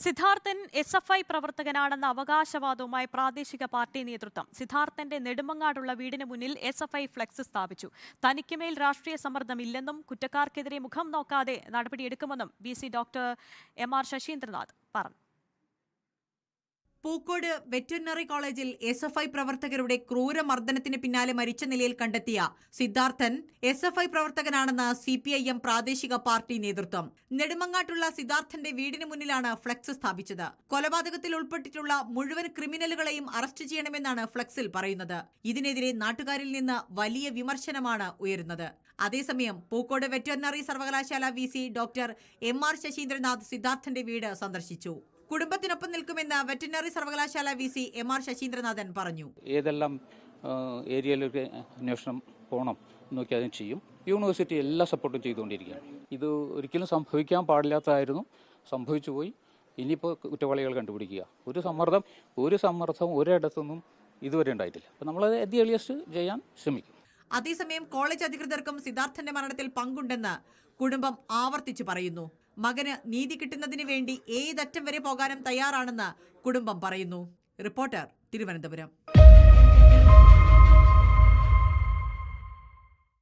Siddharthan SFI പ്രവർത്തകനാണെന്ന അവകാശവാദവുമായി പ്രാദേശിക party നേതൃത്വം. സിദ്ധാർത്ഥന്റെ നെടുമങ്ങാടുള്ള വീടിന് മുന്നിൽ SFI ഫ്ലെക്സ് സ്ഥാപിച്ചു. തനിക്കുമേൽ രാഷ്ട്രീയ സമ്മർദ്ദമില്ലെന്നും കുറ്റക്കാർക്കെതിരെ മുഖം നോക്കാതെ നടപടിയെടുക്കുമെന്നും VC ഡോക്ടർ MR ശശീന്ദ്രനാഥ് പറഞ്ഞു. പൂക്കോട് വെറ്ററിനറി കോളേജിൽ SFI പ്രവർത്തകരുടെ ക്രൂരമർദ്ദനത്തിന് പിന്നാലെ മരിച്ച നിലയിൽ കണ്ടെത്തിയ സിദ്ധാർത്ഥൻ SFI പ്രവർത്തകനാണെന്ന് CPIM പ്രാദേശിക പാർട്ടി നേതൃത്വം. നെടുമങ്ങാട്ടുള്ള സിദ്ധാർത്ഥന്റെ വീടിന് മുന്നിലാണ് ഫ്ലെക്സ് സ്ഥാപിച്ചത്. കൊലപാതകത്തിൽ ഉൾപ്പെട്ടിട്ടുള്ള മുഴുവൻ ക്രിമിനലുകളെയും അറസ്റ്റ് ചെയ്യണമെന്നാണ് ഫ്ലെക്സിൽ പറയുന്നത്. ഇതിനെതിരെ നാട്ടുകാരിൽ നിന്ന് വലിയ വിമർശനമാണ് ഉയരുന്നത്. അതേസമയം പൂക്കോട് വെറ്ററിനറി സർവകലാശാല VC ഡോക്ടർ MR ശശീന്ദ്രനാഥ് സിദ്ധാർത്ഥന്റെ വീട് സന്ദർശിച്ചു. കുടുംബത്തിനൊപ്പം നിൽക്കുമെന്ന് വെറ്ററിനറി സർവകലാശാല VC MR ശശീന്ദ്രനാഥൻ പറഞ്ഞു. ഏതെല്ലാം ഏരിയയിലൊക്കെ അന്വേഷണം പോകണം നോക്കി അതിന് ചെയ്യും. യൂണിവേഴ്സിറ്റി എല്ലാ സപ്പോർട്ടും ചെയ്തുകൊണ്ടിരിക്കുകയാണ്. ഇത് ഒരിക്കലും സംഭവിക്കാൻ പാടില്ലാത്തതായിരുന്നു, സംഭവിച്ചു പോയി. ഇനിയിപ്പോൾ കുറ്റവാളികൾ കണ്ടുപിടിക്കുക. ഒരു സമ്മർദ്ദം ഒരിടത്തൊന്നും ഇതുവരെ ഉണ്ടായിട്ടില്ല. അപ്പോൾ നമ്മളത് എളിയസ്റ്റ് ചെയ്യാൻ ശ്രമിക്കും. അതേസമയം കോളേജ് അധികൃതർക്കും സിദ്ധാർത്ഥന്റെ മരണത്തിൽ പങ്കുണ്ടെന്ന് കുടുംബം ആവർത്തിച്ചു പറയുന്നു. മകന് നീതി കിട്ടുന്നതിന് വേണ്ടി ഏതറ്റം വരെ പോകാനും തയ്യാറാണെന്ന് കുടുംബം പറയുന്നു. റിപ്പോർട്ടർ, തിരുവനന്തപുരം.